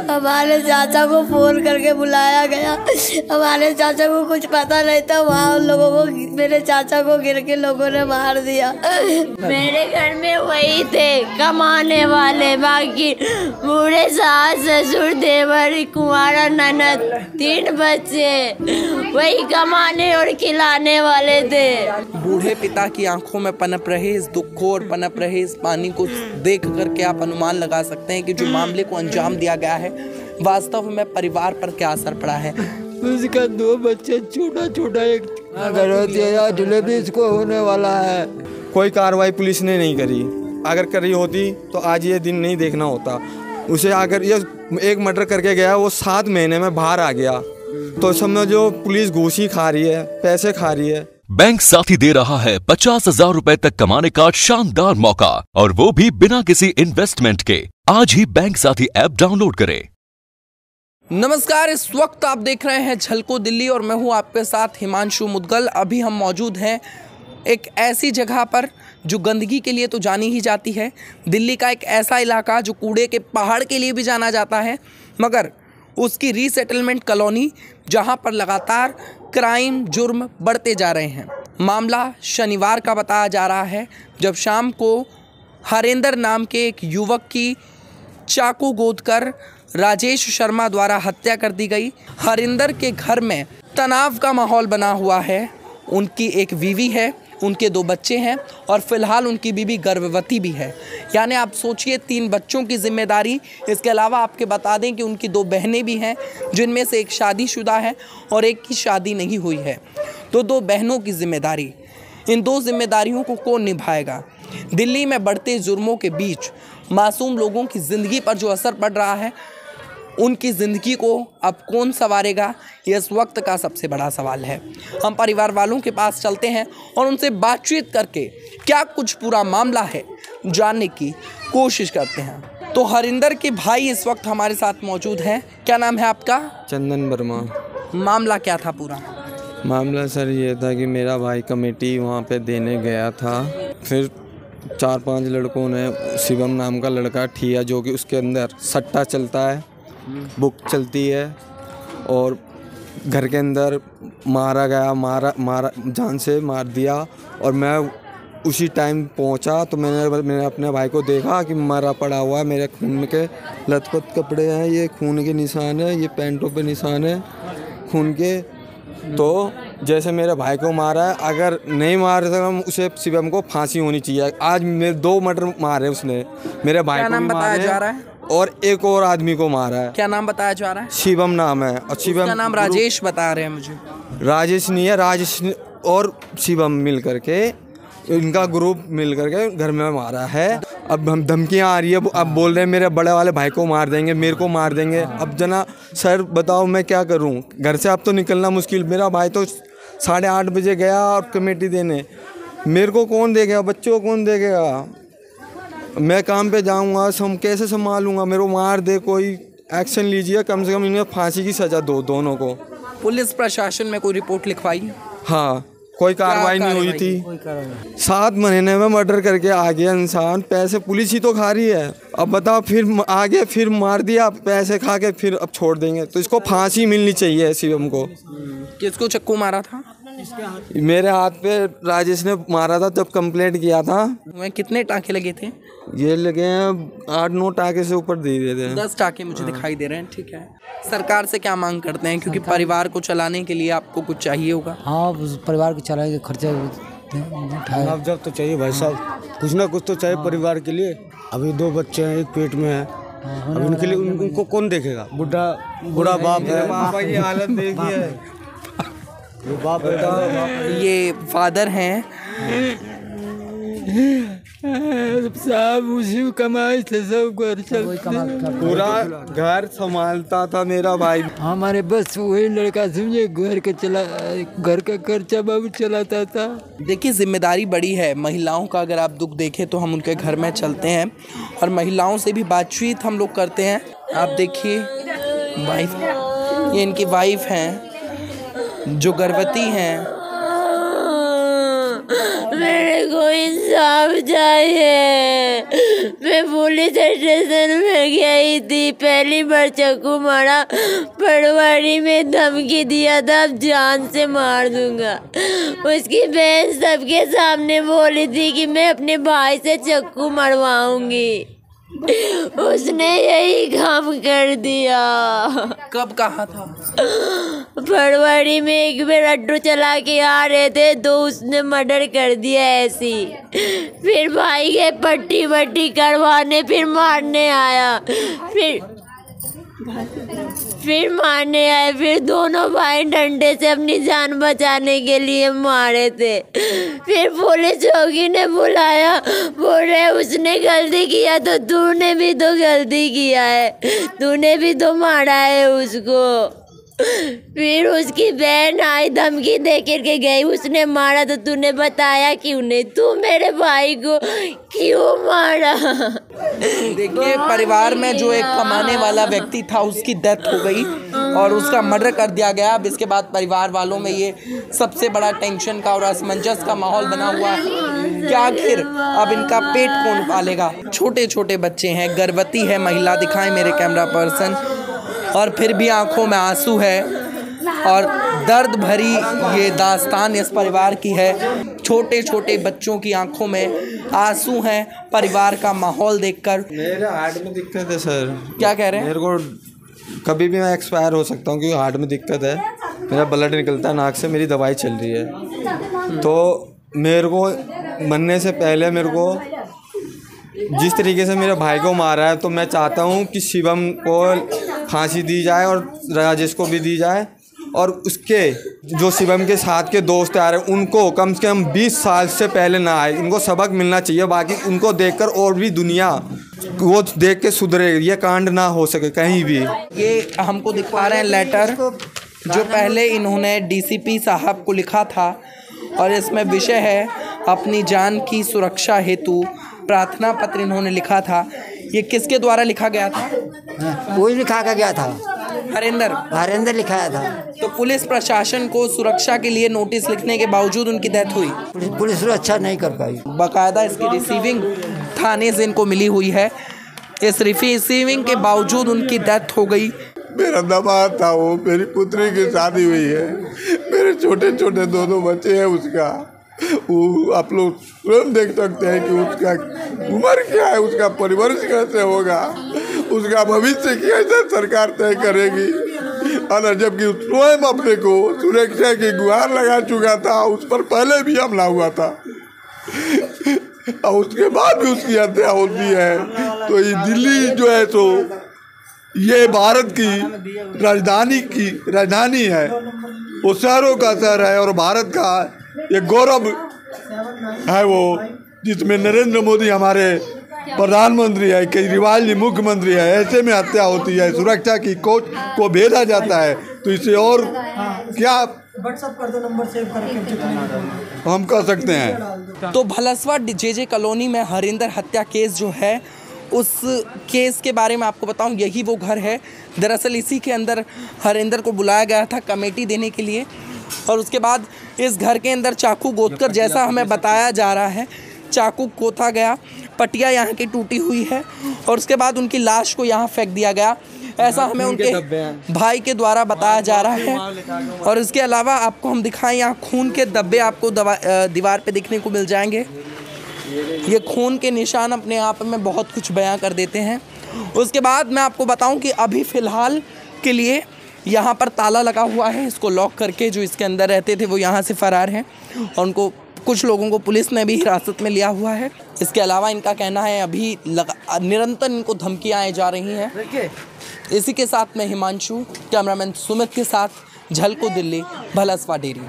हमारे चाचा को फोन करके बुलाया गया। हमारे चाचा को कुछ पता नहीं था, वहाँ उन लोगों को, मेरे चाचा को गिर के लोगों ने मार दिया। मेरे घर में वही थे कमाने वाले, बाकी बूढ़े सास ससुर देवर कुंवारा ननद 3 बच्चे वही कमाने और खिलाने वाले थे। बूढ़े पिता की आंखों में पनप रहे इस दुख को और पनप रहे इस पानी को देख करके आप अनुमान लगा सकते हैं कि जो मामले को अंजाम दिया गया है वास्तव में परिवार पर क्या असर पड़ा है। उसका 2 बच्चे, छोटा छोटा एक डिलीवरी इसको होने वाला है। कोई कार्रवाई पुलिस ने नहीं करी। अगर करी होती तो आज ये दिन नहीं देखना होता। उसे अगर ये एक मर्डर करके गया, वो 7 महीने में बाहर आ गया, तो समझो पुलिस घूस ही खा रही है, पैसे खा रही है। बैंक साथी दे रहा है 50,000 रुपए तक कमाने का शानदार मौका, और वो भी बिना किसी इन्वेस्टमेंट के। आज ही बैंक साथी ऐप डाउनलोड करें। नमस्कार, इस वक्त आप देख रहे हैं झलको दिल्ली और मैं हूं आपके साथ हिमांशु मुदगल। अभी हम मौजूद हैं एक ऐसी जगह पर जो गंदगी के लिए तो जानी ही जाती है। दिल्ली का एक ऐसा इलाका जो कूड़े के पहाड़ के लिए भी जाना जाता है, मगर उसकी रीसेटलमेंट कॉलोनी जहां पर लगातार क्राइम जुर्म बढ़ते जा रहे हैं। मामला शनिवार का बताया जा रहा है, जब शाम को हरेंद्र नाम के एक युवक की चाकू गोदकर राजेश शर्मा द्वारा हत्या कर दी गई। हरिंदर के घर में तनाव का माहौल बना हुआ है। उनकी एक बीवी है, उनके 2 बच्चे हैं और फिलहाल उनकी बीवी गर्भवती भी है। यानी आप सोचिए 3 बच्चों की जिम्मेदारी। इसके अलावा आपके बता दें कि उनकी 2 बहनें भी हैं, जिनमें से एक शादीशुदा है और एक की शादी नहीं हुई है। तो 2 बहनों की जिम्मेदारी, इन 2 जिम्मेदारियों को कौन निभाएगा? दिल्ली में बढ़ते जुर्मों के बीच मासूम लोगों की ज़िंदगी पर जो असर पड़ रहा है, उनकी ज़िंदगी को अब कौन संवारेगा, ये इस वक्त का सबसे बड़ा सवाल है। हम परिवार वालों के पास चलते हैं और उनसे बातचीत करके क्या कुछ पूरा मामला है जानने की कोशिश करते हैं। तो हरिंदर के भाई इस वक्त हमारे साथ मौजूद हैं। क्या नाम है आपका? चंदन वर्मा। मामला क्या था पूरा? मामला सर ये था कि मेरा भाई कमेटी वहाँ पे देने गया था। फिर 4-5 लड़कों ने, शिवम नाम का लड़का ठिया, जो कि उसके अंदर सट्टा चलता है, बुक चलती है, और घर के अंदर मारा गया, मारा जान से मार दिया। और मैं उसी टाइम पहुंचा तो मैंने अपने भाई को देखा कि मरा पड़ा हुआ है। मेरे खून के लथपथ कपड़े हैं, ये खून के निशान है, ये पैंटों पे निशान है खून के। तो जैसे मेरे भाई को मारा है, अगर नहीं मार सका उसे शिवम को फांसी होनी चाहिए। आज मेरे 2 मर्डर मारे उसने, मेरे भाई को बताया जा रहा है और एक और आदमी को मारा है। क्या नाम बताया जा रहा है? शिवम नाम है। और शिवम का नाम राजेश बता रहे हैं मुझे। राजेश नहीं है, राजेश और शिवम मिल करके, इनका ग्रुप मिल करके घर में मारा है। अब हम धमकियां आ रही है, अब बोल रहे हैं मेरे बड़े वाले भाई को मार देंगे, मेरे को मार देंगे। अब जना सर बताओ मैं क्या करूं? घर से अब तो निकलना मुश्किल। मेरा भाई तो 8:30 बजे गया और कमेटी देने, मेरे को कौन देखेगा, बच्चों को कौन देखेगा? मैं काम पे जाऊंगा, कैसे संभालूंगा? मेरे को मार दे, कोई एक्शन लीजिए, कम से कम इन्हें फांसी की सज़ा दो दोनों को। पुलिस प्रशासन में कोई रिपोर्ट लिखवाई? हाँ, कोई कार्रवाई नहीं हुई थी। 7 महीने में मर्डर करके आ गया इंसान, पैसे पुलिस ही तो खा रही है। अब बताओ, फिर आगे फिर मार दिया, पैसे खा के फिर अब छोड़ देंगे। तो इसको फांसी मिलनी चाहिए शिवम को। किसको चक्कू मारा था? मेरे हाथ पे राजेश ने मारा था जब कंप्लेंट किया था। कितने टाँके लगे थे? ये लगे हैं 8-9 टाँके से ऊपर दे देते हैं। 10 टाँके मुझे दिखाई दे रहे हैं। ठीक है, सरकार से क्या मांग करते हैं? क्योंकि परिवार को चलाने के लिए आपको कुछ चाहिए होगा। हाँ, परिवार को चलाने के खर्चा अब जब तो चाहिए भाई साहब, कुछ ना कुछ तो चाहिए परिवार के लिए। अभी 2 बच्चे हैं, एक पेट में है, अब उनके लिए उनको कौन देखेगा? बूढ़ा बाप है। हालत देखिए, ये फादर हैं साहब, उसी कमाई से सब घर चलता, पूरा घर संभालता था मेरा भाई। हमारे बस वही लड़का समझे, घर का खर्चा बाबू चलाता था। देखिए, जिम्मेदारी बड़ी है महिलाओं का। अगर आप दुख देखें तो हम उनके घर में चलते हैं और महिलाओं से भी बातचीत हम लोग करते हैं। आप देखिए, वाइफ, ये इनकी वाइफ हैं जो गर्भवती हैं। मेरे को इंसाफ चाहिए, मैं पुलिस स्टेशन में गई थी, पहली बार चाकू मारा, पटवारी में धमकी दिया था अब जान से मार दूंगा। उसकी बहन सबके सामने बोली थी कि मैं अपने भाई से चाकू मरवाऊंगी, उसने यही काम कर दिया। कब कहा था? फरवरी में एक बार ऑटो चला के आ रहे थे तो उसने मर्डर कर दिया ऐसी। फिर भाई के पट्टी वट्टी करवाने फिर मारने आया, फिर मारने आए, फिर दोनों भाई डंडे से अपनी जान बचाने के लिए मारे थे। फिर पुलिस चौकी ने बुलाया, बोल रहे उसने गलती किया तो तूने भी तो गलती किया है, तूने भी तो मारा है उसको। फिर उसकी बहन आई, धमकी दे करके गई, उसने मारा तो तूने बताया क्यों नहीं, तू मेरे भाई को क्यों मारा? देखिए, परिवार में जो एक कमाने वाला व्यक्ति था उसकी डेथ हो गई और उसका मर्डर कर दिया गया। अब इसके बाद परिवार वालों में ये सबसे बड़ा टेंशन का और असमंजस का माहौल बना हुआ है कि आखिर अब इनका पेट कौन पालेगा। छोटे छोटे बच्चे हैं, गर्भवती है महिला, दिखाएं मेरे कैमरा पर्सन, और फिर भी आंखों में आंसू है और दर्द भरी ये दास्तान इस परिवार की है। छोटे छोटे बच्चों की आंखों में आंसू हैं परिवार का माहौल देखकर। मेरे हार्ट में दिक्कत है सर। क्या कह रहे हैं? मेरे को कभी भी मैं एक्सपायर हो सकता हूँ क्योंकि हार्ट में दिक्कत है, मेरा ब्लड निकलता है नाक से, मेरी दवाई चल रही है। तो मेरे को मरने से पहले मेरे को जिस तरीके से मेरे भाई को मारा है तो मैं चाहता हूँ कि शिवम को फांसी दी जाए और राजेश को भी दी जाए, और उसके जो शिवम के साथ के दोस्त आ रहे हैं उनको कम से कम 20 साल से पहले ना आए, इनको सबक मिलना चाहिए। बाकी उनको देखकर और भी दुनिया वो देख के सुधरे, ये कांड ना हो सके कहीं भी। ये हमको दिखा रहे हैं लेटर जो पहले इन्होंने डीसीपी साहब को लिखा था और इसमें विषय है अपनी जान की सुरक्षा हेतु प्रार्थना पत्र इन्होंने लिखा था। ये किसके द्वारा लिखा गया था? वही लिखा के गया था, हरेंद्र लिखाया था। तो पुलिस प्रशासन को सुरक्षा के लिए नोटिस लिखने के बावजूद उनकी डेथ हुई। पुलिस सुरक्षा नहीं कर पाई। बाकायदा इसकी रिसीविंग थाने से इनको मिली हुई है, इस रिसीविंग के बावजूद उनकी डेथ हो गई। मेरा दामाद था, वो मेरी पुत्री की शादी हुई है, मेरे छोटे छोटे दोनों बच्चे हैं उसका। वो आप लोग स्वयं देख सकते हैं कि उसका उम्र क्या है, उसका परवरिश कैसे होगा, उसका भविष्य कैसे सरकार तय करेगी। और जबकि स्वयं अपने को सुरक्षा की गुहार लगा चुका था, उस पर पहले भी हमला हुआ था और उसके बाद भी उसकी हत्या होती है। तो ये दिल्ली जो है तो ये भारत की राजधानी है, वो शहरों का शहर है और भारत का ये गौरव है वो, जिसमें नरेंद्र मोदी हमारे प्रधानमंत्री है, केजरीवाल जी मुख्यमंत्री है। ऐसे में हत्या होती है, सुरक्षा की कोच को भेजा जाता है, तो इसे और क्या व्हाट्सएप कर दो नंबर सेव करके हम कर सकते हैं। तो भलसवा जेजे कॉलोनी में हरिंदर हत्या केस जो है, उस केस के बारे में आपको बताऊं, यही वो घर है। दरअसल इसी के अंदर हरिंदर को बुलाया गया था कमेटी देने के लिए और उसके बाद इस घर के अंदर चाकू गोदकर, जैसा हमें बताया जा रहा है, चाकू गोता गया, पटिया यहाँ की टूटी हुई है और उसके बाद उनकी लाश को यहाँ फेंक दिया गया, ऐसा हमें उनके भाई के द्वारा बताया जा रहा है। और इसके अलावा आपको हम दिखाएं, यहाँ खून के धब्बे आपको दीवार पे देखने को मिल जाएंगे। ये खून के निशान अपने आप में बहुत कुछ बयां कर देते हैं। उसके बाद मैं आपको बताऊं कि अभी फ़िलहाल के लिए यहाँ पर ताला लगा हुआ है, इसको लॉक करके जो इसके अंदर रहते थे वो यहाँ से फ़रार हैं और उनको कुछ लोगों को पुलिस ने भी हिरासत में लिया हुआ है। इसके अलावा इनका कहना है अभी निरंतर इनको धमकियाँ आई जा रही हैं। इसी के साथ मैं हिमांशु, कैमरामैन सुमित के साथ, झलको दिल्ली, भलसवा डेयरी।